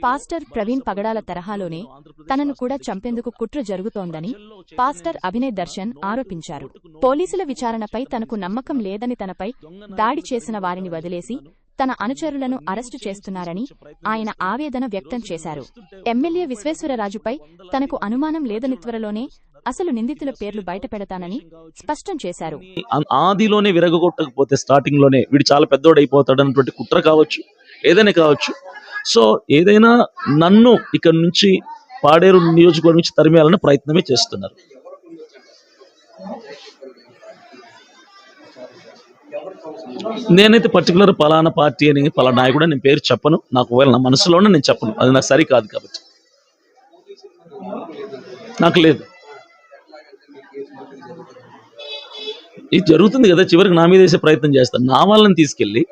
Pastor Praveen పగడాల తరహాలోనే తనను కూడా చంపేందుకు కుట్ర జరుగుతోందని పాస్టర్ అభినయ్ దర్శన్ ఆరోపించారు. పోలీసుల విచారణపై తనకు నమ్మకం లేదని, తనపై దాడి చేసిన వారిని వదిలేసి తన అనుచరులను అరెస్టు చేస్తున్నారని ఆయన ఆవేదన వ్యక్తం చేశారు. ఎమ్మెల్యే విశ్వేశ్వరరాజుపై తనకు అనుమానం లేదని, త్వరలోనే అసలు నిందితుల పేర్లు బయటపెడతానని స్పష్టం చేశారు. ఆదిలోనే విరగొట్టకపోతే స్టార్టింగ్ లోనే వీడు చాలా పెద్దోడైపోతాడు అన్నటువంటి కుట్ర కావచ్చు, ఏదైనా కావచ్చు. సో ఏదైనా నన్ను ఇక్కడ నుంచి పాడేరు నియోజకవర్గం నుంచి తరిమేయాలన్న ప్రయత్నమే చేస్తున్నారు. నేనైతే పర్టికులర్ పలానా పార్టీ అని పలానా నాయకుడు నేను పేరు చెప్పను. నాకు ఒకవేళ నా మనసులోనే నేను చెప్పను, అది నాకు సరికాదు కాబట్టి నాకు లేదు. ఇది జరుగుతుంది కదా, చివరికి నా మీద వేసే ప్రయత్నం చేస్తాను. నా వాళ్ళని తీసుకెళ్ళి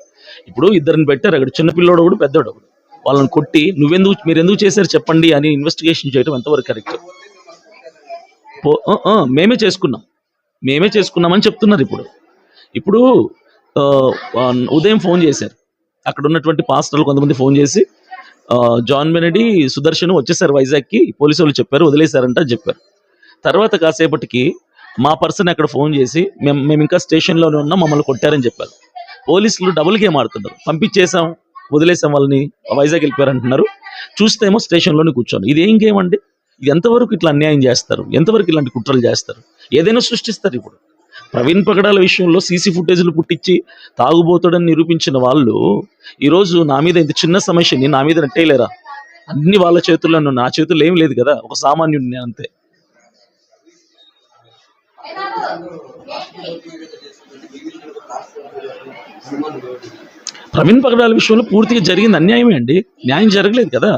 ఇప్పుడు ఇద్దరిని పెట్టారు, అక్కడ చిన్నపిల్లోడు ఒకడు పెద్దోడు ఒకడు, వాళ్ళని కొట్టి మీరు ఎందుకు చేశారు చెప్పండి అని ఇన్వెస్టిగేషన్ చేయడం ఎంతవరకు కరెక్ట్? మేమే చేసుకున్నామని చెప్తున్నారు. ఇప్పుడు ఉదయం ఫోన్ చేశారు, అక్కడ ఉన్నటువంటి పాస్టర్లు కొంతమంది ఫోన్ చేసి జాన్ బెనెడీ, సుదర్శన్ వచ్చేసారు వైజాగ్కి, పోలీసు వాళ్ళు చెప్పారు వదిలేశారంట చెప్పారు. తర్వాత కాసేపటికి మా పర్సన్ అక్కడ ఫోన్ చేసి మేము ఇంకా స్టేషన్లోనే ఉన్నాం, మమ్మల్ని కొట్టారని చెప్పారు. పోలీసులు డబుల్ గేమ్ ఆడుతున్నారు, పంపించేసాం వదిలేసాం వాళ్ళని, వైజాగ్ వెళ్ళిపోయారు అంటున్నారు. చూస్తేమో స్టేషన్లోనే కూర్చోను. ఇది ఏం గేమ్ అండి? ఇది ఎంతవరకు ఇట్లా అన్యాయం చేస్తారు? ఎంతవరకు ఇలాంటి కుట్రలు చేస్తారు? ఏదైనా సృష్టిస్తారు. ఇప్పుడు ప్రవీణ్ పగడాల విషయంలో సీసీ ఫుటేజ్లు పుట్టించి తాగుబోతాడని నిరూపించిన వాళ్ళు ఈరోజు నా మీద ఇంత చిన్న సమస్యని నా మీద నెట్టేయలేరా? అన్ని వాళ్ళ చేతుల్లోనూ, నా చేతుల్లో ఏం లేదు కదా, ఒక సామాన్యుడిని నేను అంతే. ప్రవీణ్ పగడాల విషయంలో పూర్తిగా జరిగింది అన్యాయమే అండి, న్యాయం జరగలేదు కదా.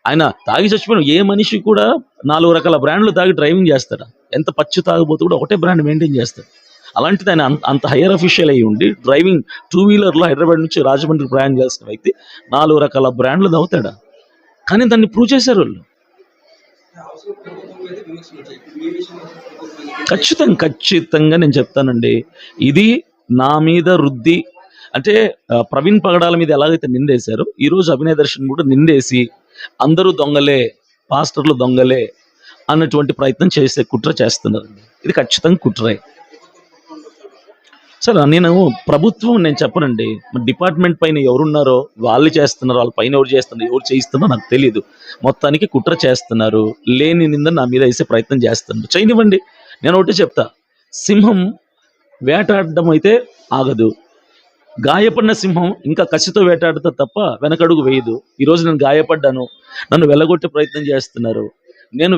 ఆయన తాగి చచ్చిపోయిన ఏ మనిషి కూడా 4 రకాల బ్రాండ్లు తాగి డ్రైవింగ్ చేస్తాడు. ఎంత పచ్చి తాగిపోతూ కూడా ఒకటే బ్రాండ్ మెయింటైన్ చేస్తాడు. అలాంటిది ఆయన అంత హైయర్ అఫీషియల్ అయ్యి ఉండి డ్రైవింగ్ 2-వీలర్లో హైదరాబాద్ నుంచి రాజమండ్రి ప్రయాణం చేస్తున్న వ్యక్తి 4 రకాల బ్రాండ్లు తాగుతాడా? కానీ దాన్ని ప్రూవ్ చేశారు వాళ్ళు. ఖచ్చితంగా నేను చెప్తానండి, ఇది నా మీద రుద్ది అంటే ప్రవీణ్ పగడాల మీద ఎలాగైతే నిందేశారో ఈరోజు అభినయ్ దర్శన్ కూడా నిందేసి అందరూ దొంగలే, పాస్టర్లు దొంగలే అన్నటువంటి ప్రయత్నం చేసే కుట్ర చేస్తున్నారు. ఇది ఖచ్చితంగా కుట్రే. సరే, నేను చెప్పనండి, డిపార్ట్మెంట్ పైన ఎవరున్నారో వాళ్ళు చేస్తున్నారు, వాళ్ళ పైన ఎవరు చేస్తున్నారు, ఎవరు చేయిస్తున్నారో నాకు తెలియదు. మొత్తానికి కుట్ర చేస్తున్నారు, లేని నింద నా మీద వేసే ప్రయత్నం చేస్తున్నారు. చేయనివ్వండి. నేను ఒకటి చెప్తా, సింహం వేటాడడం అయితే ఆగదు, గాయపడిన సింహం ఇంకా కసితో వేటాడుతా తప్ప వెనకడుగు వేయదు. ఈరోజు నేను గాయపడ్డాను, నన్ను వెళ్ళగొట్టే ప్రయత్నం చేస్తున్నారు, నేను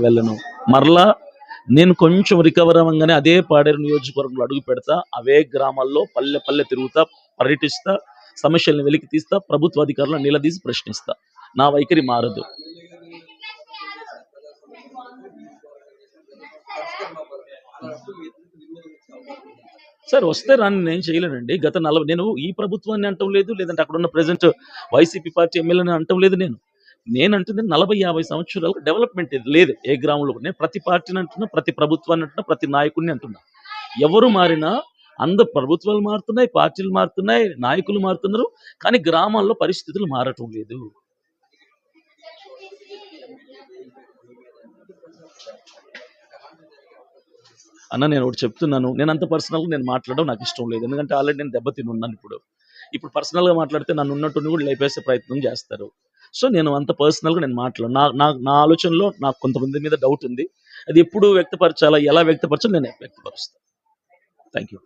వెళ్ళను. మరలా నేను కొంచెం రికవర్ అవ్వగానే అదే పాడేరు నియోజకవర్గంలో అడుగు పెడతా, అవే గ్రామాల్లో పల్లె తిరుగుతా, పర్యటిస్తా, సమస్యలను వెలికి తీస్తా, ప్రభుత్వ అధికారులను నిలదీసి ప్రశ్నిస్తా. నా వైఖరి మారదు. సార్ వస్తే రాని నేను చేయలేనండి. గత 40 నేను ఈ ప్రభుత్వాన్ని అంటం లేదు, లేదంటే అక్కడ ఉన్న ప్రెసెంట్ వైసీపీ పార్టీ ఎమ్మెల్యేని అంటం లేదు. నేను అంటుంది 40-50 సంవత్సరాలకు డెవలప్మెంట్ లేదు ఏ గ్రామంలో. నేను ప్రతి పార్టీని అంటున్నా, ప్రతి ప్రభుత్వాన్ని అంటున్నా, ప్రతి నాయకుడిని అంటున్నా. ఎవరు మారినా అందరు ప్రభుత్వాలు మారుతున్నాయి, పార్టీలు మారుతున్నాయి, నాయకులు మారుతున్నారు, కానీ గ్రామాల్లో పరిస్థితులు మారటం లేదు. అన్న నేను ఒకటి చెప్తున్నాను, నేను అంత పర్సనల్గా నేను మాట్లాడడం నాకు ఇష్టం లేదు. ఎందుకంటే ఆల్రెడీ నేను దెబ్బతిని ఉన్నాను. ఇప్పుడు పర్సనల్గా మాట్లాడితే నన్ను ఉన్నట్టు కూడా లేపేసే ప్రయత్నం చేస్తారు. సో నేను అంత పర్సనల్గా నేను మాట్లాడను. నా ఆలోచనలో నాకు కొంతమంది మీద డౌట్ ఉంది, అది ఎప్పుడు వ్యక్తపరచాలా, ఎలా వ్యక్తపరచాలో నేను వ్యక్తపరుస్తాను. Thank you.